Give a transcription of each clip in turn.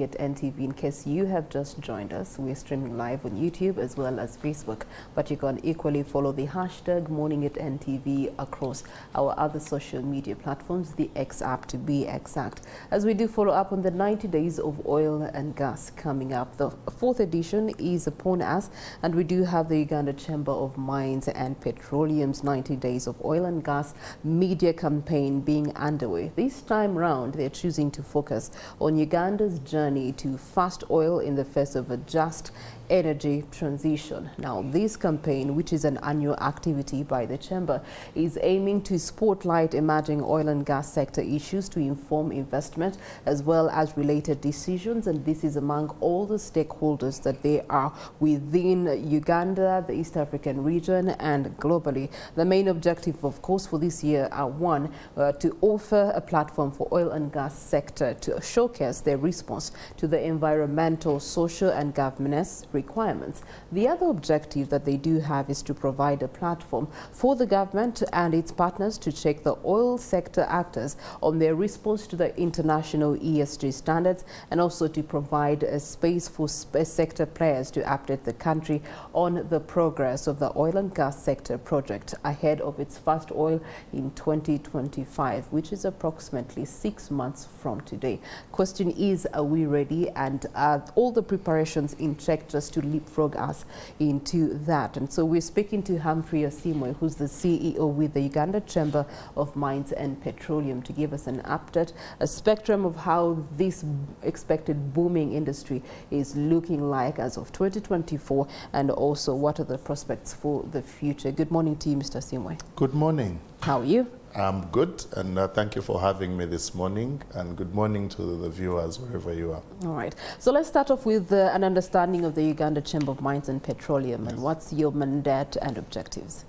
At NTV. In case you have just joined us, we're streaming live on YouTube as well as Facebook, but you can equally follow the hashtag Morning at NTV across our other social media platforms, the X app to be exact, as we do follow up on the 90 days of oil and gas coming up. The fourth edition is upon us, and we do have the Uganda Chamber of Mines and Petroleum's 90 days of oil and gas media campaign being underway. This time round, they're choosing to focus on Uganda's journey to fast oil in the face of a just energy transition. Now, this campaign, which is an annual activity by the Chamber, is aiming to spotlight emerging oil and gas sector issues to inform investment as well as related decisions, and this is among all the stakeholders that they are within Uganda, the East African region, and globally. The main objective, of course, for this year are one, to offer a platform for oil and gas sector to showcase their response to the environmental, social and governance requirements. The other objective that they do have is to provide a platform for the government and its partners to check the oil sector actors on their response to the international ESG standards, and also to provide a space for sector players to update the country on the progress of the oil and gas sector project ahead of its first oil in 2025, which is approximately 6 months from today. Question is, are we ready, and are all the preparations in check just to leapfrog us into that? And so we're speaking to Humphrey Asiimwe, who's the CEO with the Uganda Chamber of Mines and Petroleum, to give us an update, a spectrum of how this expected booming industry is looking like as of 2024, and also what are the prospects for the future. Good morning to you, Mr. Asiimwe. Good morning. How are you? I'm good, and thank you for having me this morning, and good morning to the viewers wherever you are. All right. So let's start off with an understanding of the Uganda Chamber of Mines and Petroleum, and what's your mandate and objectives?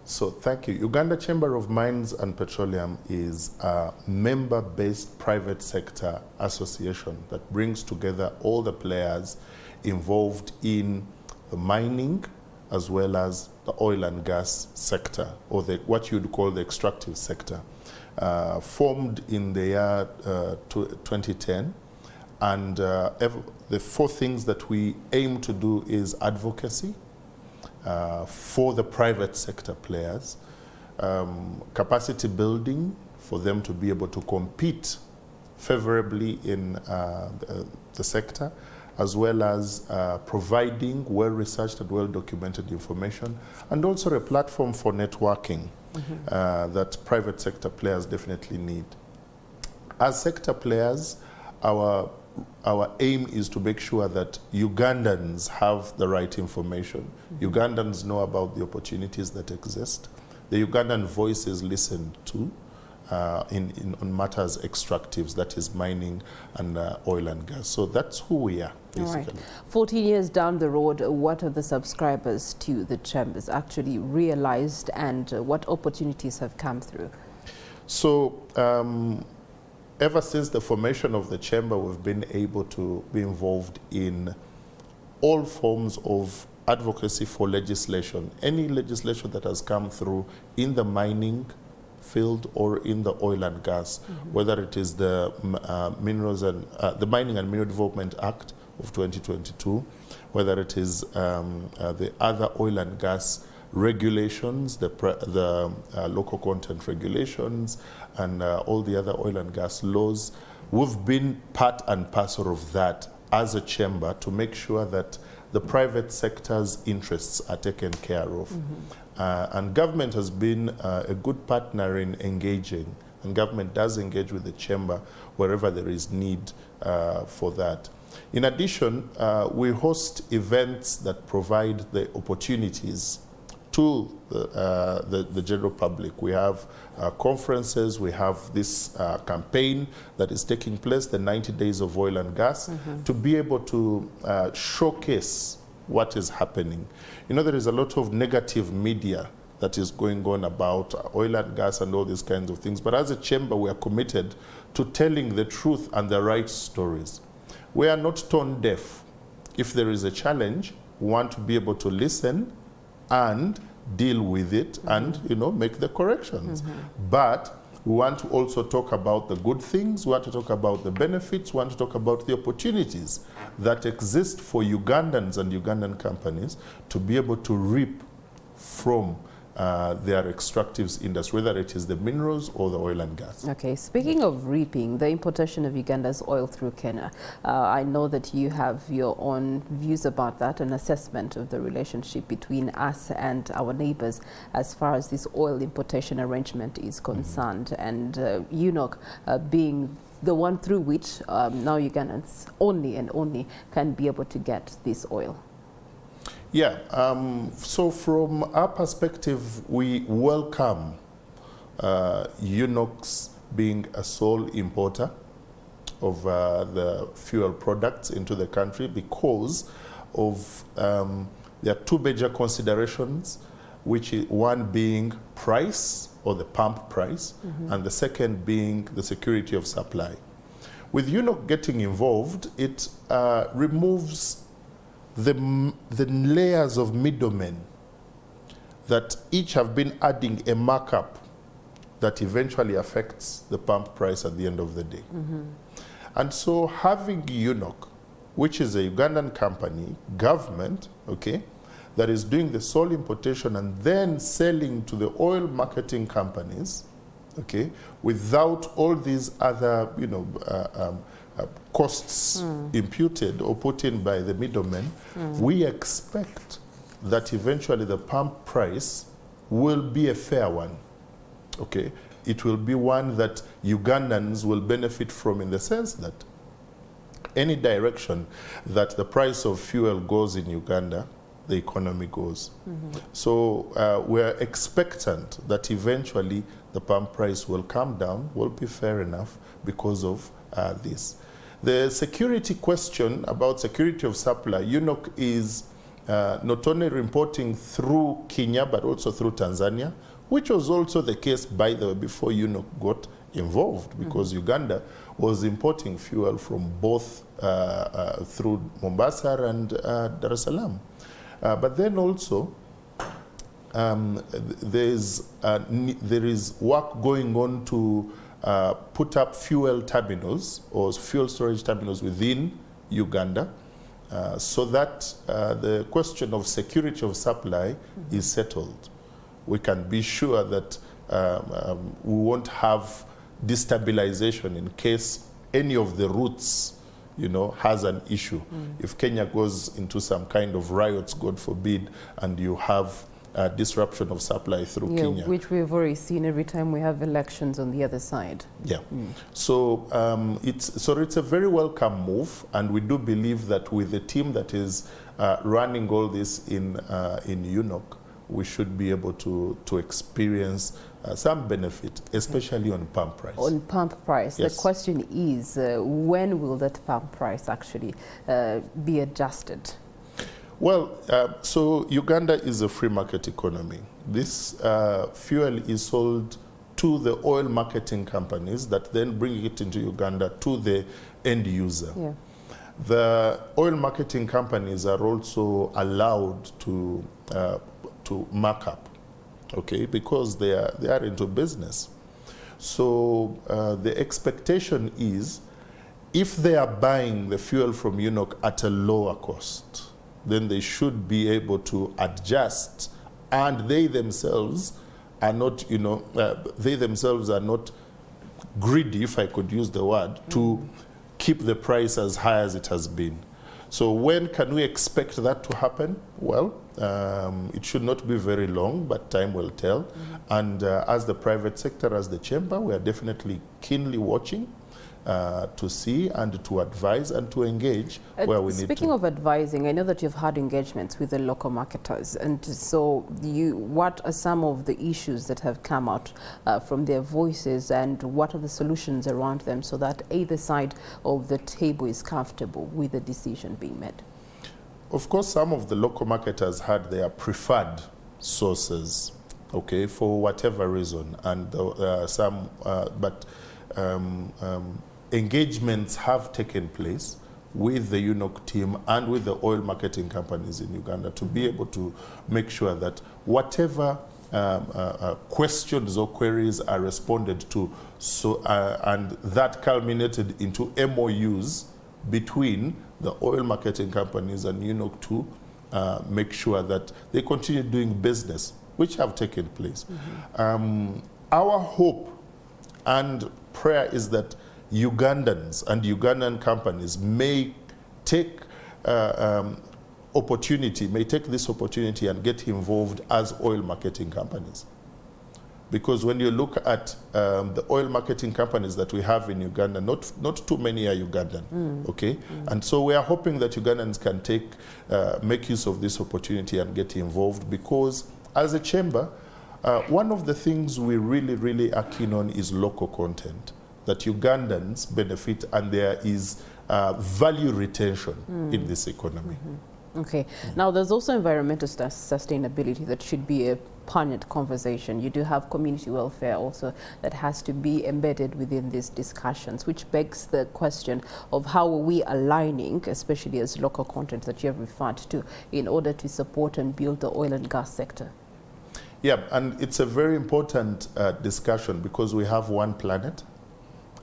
So thank you. Uganda Chamber of Mines and Petroleum is a member-based private sector association that brings together all the players involved in the mining as well as the oil and gas sector, or what you'd call the extractive sector, formed in the year 2010. And the four things that we aim to do is advocacy for the private sector players, capacity building for them to be able to compete favorably in the sector, as well as providing well-researched and well-documented information, and also a platform for networking that private sector players definitely need. As sector players, our aim is to make sure that Ugandans have the right information. Ugandans know about the opportunities that exist. The Ugandan voice is listened to on matters extractives, that is mining and oil and gas. So that's who we are, basically. Right. 14 years down the road, what have the subscribers to the chambers actually realized, and what opportunities have come through? So ever since the formation of the chamber, we've been able to be involved in all forms of advocacy for legislation. Any legislation that has come through in the mining field or in the oil and gas, whether it is the Minerals and the Mining and Mineral Development Act of 2022, whether it is the other oil and gas regulations, the local content regulations, and all the other oil and gas laws. We've been part and parcel of that as a chamber to make sure that the private sector's interests are taken care of. And government has been a good partner in engaging, and government does engage with the chamber wherever there is need for that. In addition, we host events that provide the opportunities to the general public. We have conferences, we have this campaign that is taking place, the 90 days of oil and gas, to be able to showcase what is happening. You know, there is a lot of negative media that is going on about oil and gas and all these kinds of things, but as a chamber we are committed to telling the truth and the right stories. We are not tone deaf. If there is a challenge, we want to be able to listen and deal with it and, you know, make the corrections. But We want to also talk about the good things. We want to talk about the benefits. We want to talk about the opportunities that exist for Ugandans and Ugandan companies to be able to reap from their extractives industry, whether it is the minerals or the oil and gas. Okay, speaking of reaping, the importation of Uganda's oil through Kenya, I know that you have your own views about that, an assessment of the relationship between us and our neighbors as far as this oil importation arrangement is concerned, and UNOC being the one through which now Ugandans only and only can be able to get this oil. Yeah, so from our perspective, we welcome UNOC's being a sole importer of the fuel products into the country because of there are two major considerations, which is one being price or the pump price, and the second being the security of supply. With UNOC getting involved, it removes the layers of middlemen that each have been adding a markup that eventually affects the pump price at the end of the day. And so having UNOC, which is a Ugandan company, government, okay, that is doing the sole importation and then selling to the oil marketing companies, okay, without all these other, you know, costs imputed or put in by the middlemen, we expect that eventually the pump price will be a fair one, okay? It will be one that Ugandans will benefit from, in the sense that any direction that the price of fuel goes in Uganda, the economy goes. So we're expectant that eventually the pump price will come down, will be fair enough because of this. The security question about security of supply, UNOC is not only importing through Kenya, but also through Tanzania, which was also the case, by the way, before UNOC got involved, because Uganda was importing fuel from both through Mombasa and Dar es Salaam. But then also, there is work going on to put up fuel terminals or fuel storage terminals within Uganda, so that the question of security of supply is settled. We can be sure that we won't have destabilization in case any of the routes, you know, has an issue. If Kenya goes into some kind of riots, God forbid, and you have disruption of supply through Kenya. Which we've already seen every time we have elections on the other side. Yeah. So it's a very welcome move, and we do believe that with the team that is running all this in UNOC, we should be able to experience some benefit, especially on pump price. On pump price, yes. The question is, when will that pump price actually be adjusted? Well, so Uganda is a free market economy. This fuel is sold to the oil marketing companies that then bring it into Uganda to the end user. Yeah. The oil marketing companies are also allowed to mark up, okay, because they are into business. So the expectation is, if they are buying the fuel from UNOC at a lower cost, then they should be able to adjust, and they themselves are not, you know, they themselves are not greedy, if I could use the word, to keep the price as high as it has been. So when can we expect that to happen? Well, it should not be very long, but time will tell. And as the private sector, as the chamber, we are definitely keenly watching to see and to advise and to engage where we need to. Speaking of advising, I know that you've had engagements with the local marketers, and so what are some of the issues that have come out from their voices, and what are the solutions around them, so that either side of the table is comfortable with the decision being made? Of course, some of the local marketers had their preferred sources, okay, for whatever reason, and engagements have taken place with the UNOC team and with the oil marketing companies in Uganda to be able to make sure that whatever questions or queries are responded to, so and that culminated into MOUs between the oil marketing companies and UNOC to make sure that they continue doing business, which have taken place. Our hope and prayer is that Ugandans and Ugandan companies may take this opportunity and get involved as oil marketing companies. Because when you look at the oil marketing companies that we have in Uganda, not too many are Ugandan, okay? And so we are hoping that Ugandans can make use of this opportunity and get involved, because as a chamber, one of the things we really are keen on is local content, that Ugandans benefit and there is value retention in this economy. Okay. Now, there's also environmental sustainability that should be a poignant conversation. You do have community welfare also that has to be embedded within these discussions, which begs the question of how are we aligning, especially as local content that you have referred to, in order to support and build the oil and gas sector? Yeah, and it's a very important discussion, because we have one planet,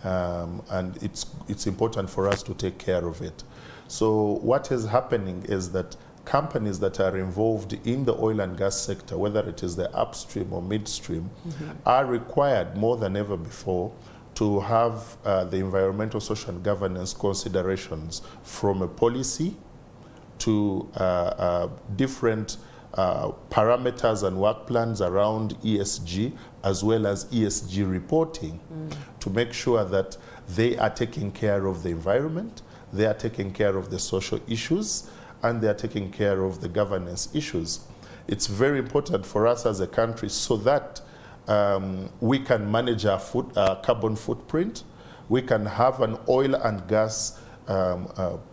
and it's important for us to take care of it. So what is happening is that companies that are involved in the oil and gas sector, whether it is the upstream or midstream, are required more than ever before to have the environmental, social, and governance considerations, from a policy to different parameters and work plans around ESG, as well as ESG reporting, to make sure that they are taking care of the environment, they are taking care of the social issues, and they are taking care of the governance issues. It's very important for us as a country, so that we can manage our carbon footprint. We can have an oil and gas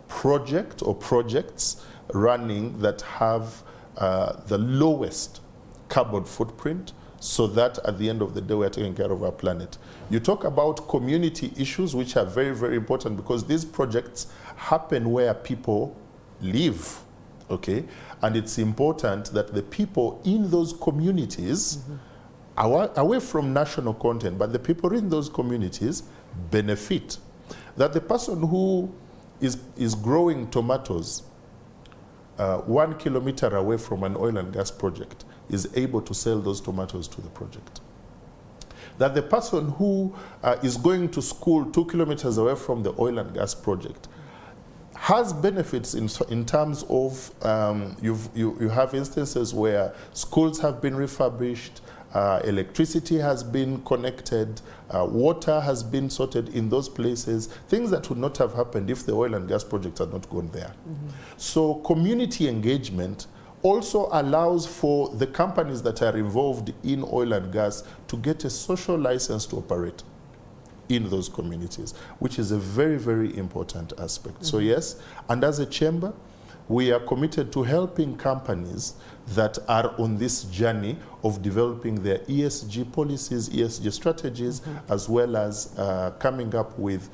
project or projects running that have the lowest carbon footprint, so that at the end of the day we are taking care of our planet. You talk about community issues, which are very important, because these projects happen where people live, okay? And it's important that the people in those communities, away from national content, but the people in those communities benefit. That the person who is growing tomatoes 1 kilometer away from an oil and gas project is able to sell those tomatoes to the project. That the person who is going to school 2 kilometers away from the oil and gas project has benefits in terms of, you have instances where schools have been refurbished, electricity has been connected, water has been sorted in those places, things that would not have happened if the oil and gas projects had not gone there. So community engagement also allows for the companies that are involved in oil and gas to get a social license to operate in those communities, which is a very important aspect. So yes, and as a chamber, we are committed to helping companies that are on this journey of developing their ESG policies, ESG strategies, as well as coming up with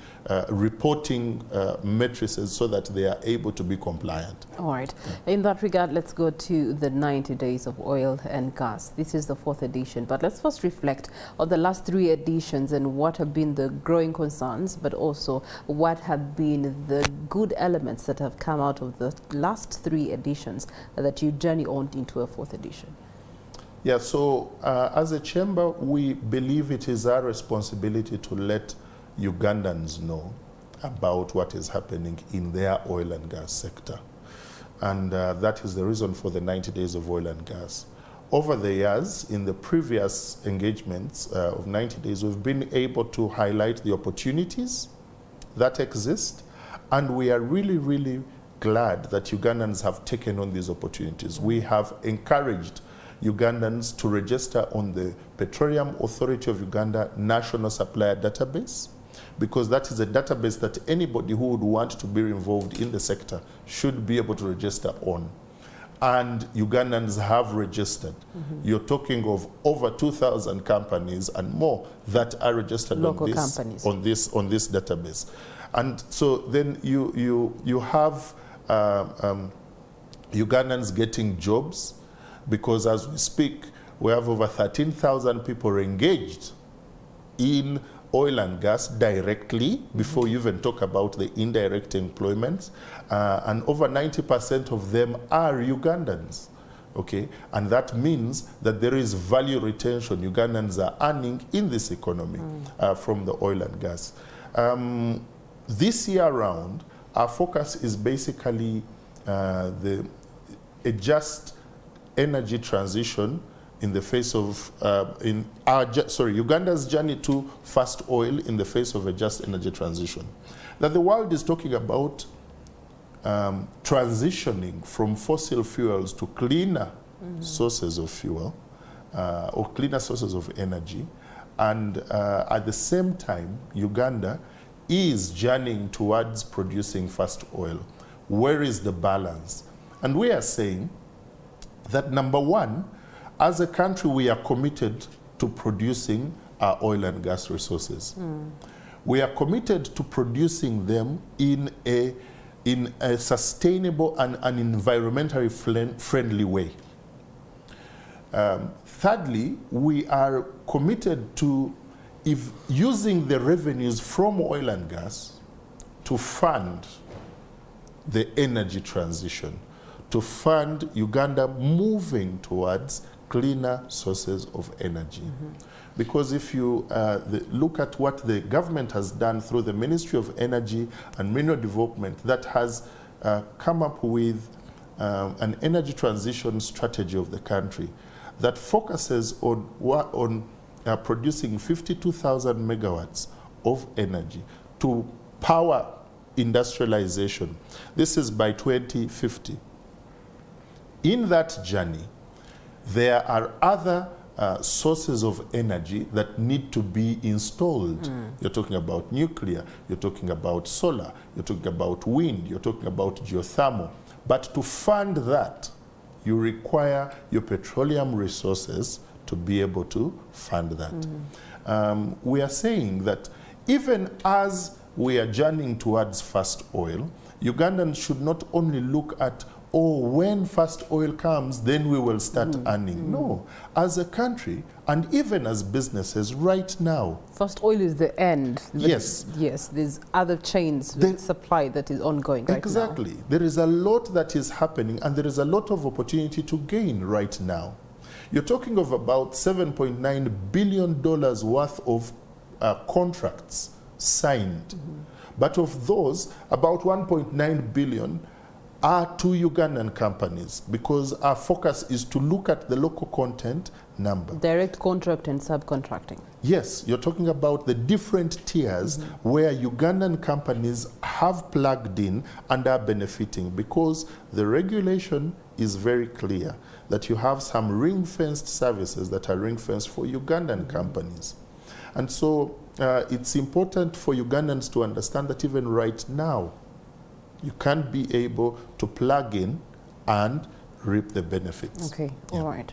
reporting matrices so that they are able to be compliant. All right. In that regard, let's go to the 90 days of oil and gas. This is the 4th edition, but let's first reflect on the last 3 editions and what have been the growing concerns, but also what have been the good elements that have come out of the last 3 editions that you journey on into a 4th edition. Yeah, so as a chamber, we believe it is our responsibility to let Ugandans know about what is happening in their oil and gas sector. And that is the reason for the 90 days of oil and gas. Over the years, in the previous engagements of 90 days, we've been able to highlight the opportunities that exist, and we are really glad that Ugandans have taken on these opportunities. We have encouraged Ugandans to register on the Petroleum Authority of Uganda National Supplier Database, because that is a database that anybody who would want to be involved in the sector should be able to register on. And Ugandans have registered. You're talking of over 2,000 companies and more that are registered Local on this database. And so then you have Ugandans getting jobs, because as we speak, We have over 13,000 people engaged in oil and gas directly, before you even talk about the indirect employments, and over 90% of them are Ugandans. Okay, and that means that there is value retention Ugandans are earning in this economy from the oil and gas. This year around, our focus is basically a just energy transition in the face of Uganda's journey to fast oil in the face of a just energy transition. That the world is talking about transitioning from fossil fuels to cleaner sources of fuel or cleaner sources of energy, and at the same time Uganda is journeying towards producing fast oil. Where is the balance? And we are saying that, number one, as a country we are committed to producing our oil and gas resources. We are committed to producing them in a sustainable and an environmentally friendly way. Thirdly, we are committed to using the revenues from oil and gas to fund the energy transition, to fund Uganda moving towards cleaner sources of energy. Because if you look at what the government has done through the Ministry of Energy and Mineral Development, that has come up with an energy transition strategy of the country that focuses on producing 52,000 megawatts of energy to power industrialization. This is by 2050. In that journey, there are other sources of energy that need to be installed. You're talking about nuclear, you're talking about solar, you're talking about wind, you're talking about geothermal. But to fund that, you require your petroleum resources to be able to fund that. We are saying that even as we are journeying towards fast oil, Ugandans should not only look at, oh, when fast oil comes, then we will start earning. No, as a country, and even as businesses right now. Fast oil is the end. Yes. Yes, there's other chains with supply that is ongoing right now. Exactly. There is a lot that is happening, and there is a lot of opportunity to gain right now. You're talking of about $7.9 billion worth of contracts signed. But of those, about 1.9 billion are to Ugandan companies, because our focus is to look at the local content number. Direct contract and subcontracting. Yes, you're talking about the different tiers where Ugandan companies have plugged in and are benefiting, because the regulation is very clear that you have some ring-fenced services that are ring-fenced for Ugandan companies. And so it's important for Ugandans to understand that even right now, you can't be able to plug in and reap the benefits. Okay, all right.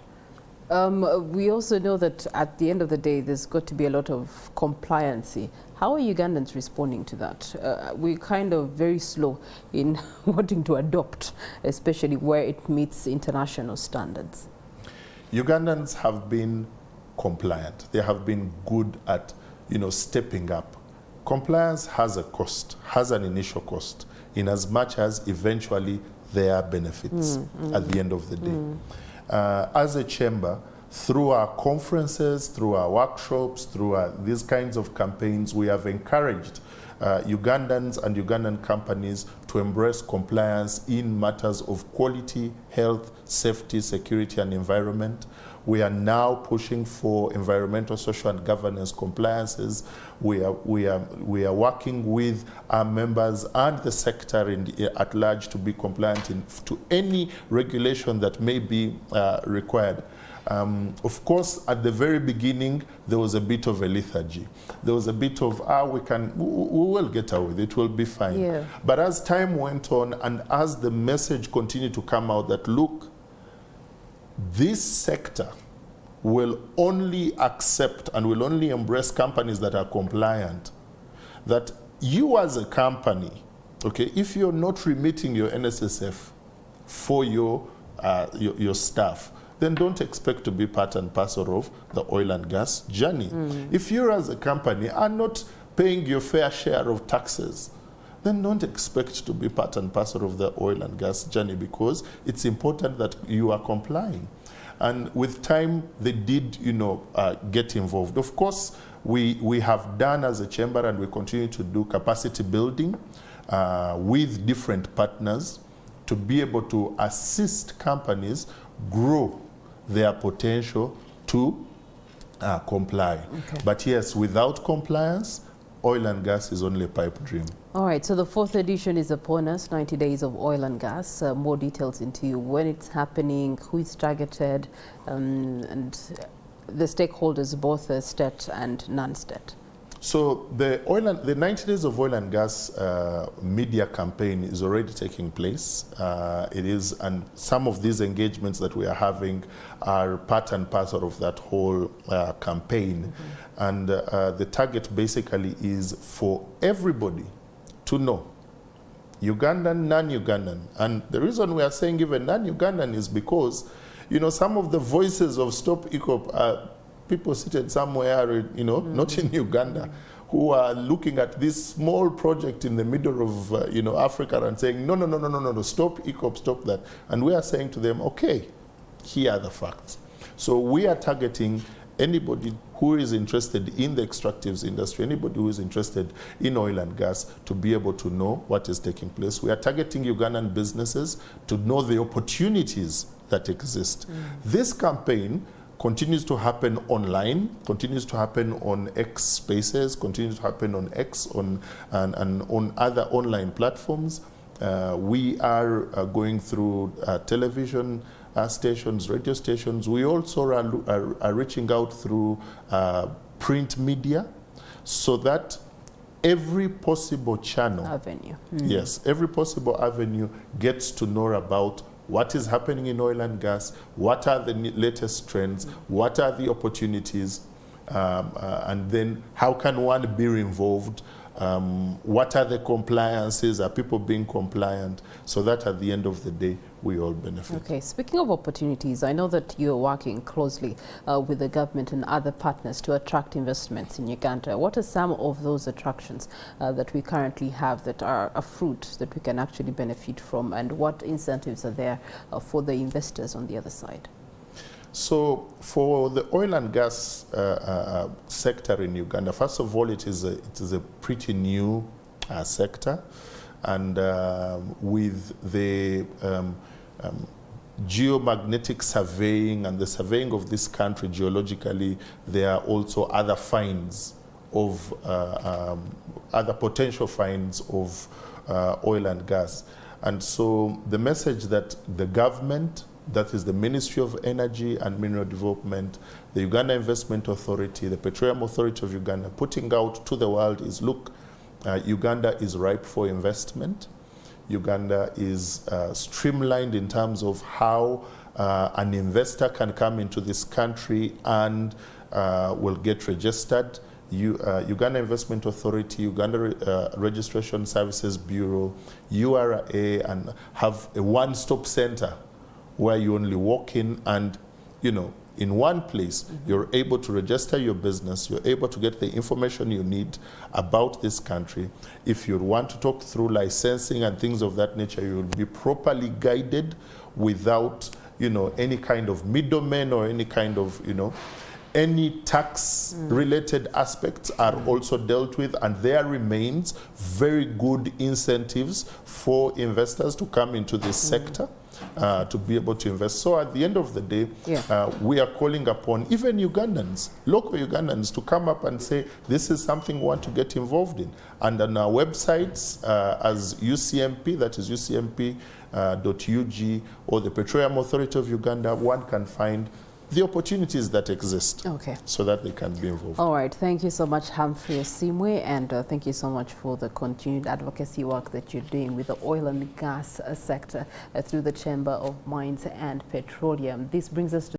We also know that at the end of the day, there's got to be a lot of compliancy. How are Ugandans responding to that? We're kind of very slow in wanting to adopt, especially where it meets international standards. Ugandans have been compliant. They have been good at, stepping up. Compliance has a cost, has an initial cost, in as much as eventually there are benefits at the end of the day. As a chamber, through our conferences, through our workshops, through these kinds of campaigns, we have encouraged Ugandans and Ugandan companies to embrace compliance in matters of quality, health, safety, security, and environment. We are now pushing for environmental, social, and governance compliances. We are working with our members and the sector at large to be compliant to any regulation that may be required. Of course, at the very beginning, there was a bit of a lethargy. There was a bit of, we will get away with it, will be fine. Yeah. But as time went on, and as the message continued to come out that, look, this sector will only accept and will only embrace companies that are compliant, that you as a company, okay, if you're not remitting your NSSF for your staff, then don't expect to be part and parcel of the oil and gas journey. If you as a company are not paying your fair share of taxes, then don't expect to be part and parcel of the oil and gas journey, because it's important that you are complying. And with time, they did, get involved. Of course, we have done as a chamber, and we continue to do capacity building with different partners to be able to assist companies grow their potential to comply. Okay. But yes, without compliance, oil and gas is only a pipe dream. All right, so the 4th edition is upon us, 90 days of oil and gas. More details into when it's happening, who is targeted, and the stakeholders, both state and non-state. So the 90 days of oil and gas media campaign is already taking place. And some of these engagements that we are having are part and parcel of that whole campaign. And the target basically is for everybody to know, Ugandan, non-Ugandan. And the reason we are saying even non-Ugandan is because, some of the voices of Stop EACOP are people seated somewhere, not in Uganda, who are looking at this small project in the middle of, Africa and saying, no, stop EACOP, stop that. And we are saying to them, okay, here are the facts. So we are targeting anybody who is interested in the extractives industry, anybody who is interested in oil and gas, to be able to know what is taking place. We are targeting Ugandan businesses to know the opportunities that exist. This campaign continues to happen online, continues to happen on X Spaces, continues to happen on X and on other online platforms. We are going through television stations, radio stations. We also are reaching out through print media, so that every possible channel, avenue, yes, every possible avenue gets to know about what is happening in oil and gas, what are the latest trends, what are the opportunities, and then how can one be involved, what are the compliances, are people being compliant, so that at the end of the day, we all benefit. Okay, speaking of opportunities, I know that you're working closely with the government and other partners to attract investments in Uganda. What are some of those attractions that we currently have that are a fruit that we can actually benefit from, and what incentives are there for the investors on the other side? So for the oil and gas sector in Uganda, first of all, it is a pretty new sector, and with the geomagnetic surveying and the surveying of this country geologically, there are also other finds of other potential finds of oil and gas. And so the message that the government, that is the Ministry of Energy and Mineral Development, the Uganda Investment Authority, the Petroleum Authority of Uganda, putting out to the world is, look, Uganda is ripe for investment. Uganda is streamlined in terms of how an investor can come into this country and will get registered. Uganda Investment Authority, Uganda Registration Services Bureau, URA, and have a one-stop center where you only walk in and, in one place, you're able to register your business, you're able to get the information you need about this country. If you want to talk through licensing and things of that nature, you will be properly guided without, any kind of middlemen or any kind of, any tax-related aspects are also dealt with, and there remains very good incentives for investors to come into this sector. To be able to invest. So at the end of the day, we are calling upon even Ugandans, local Ugandans, to come up and say, this is something we want to get involved in. And on our websites, as UCMP, that is UCMP.ug, or the Petroleum Authority of Uganda, one can find the opportunities that exist, so that they can be involved. All right, thank you so much, Humphrey Asiimwe, and thank you so much for the continued advocacy work that you're doing with the oil and gas sector through the Chamber of Mines and Petroleum. This brings us to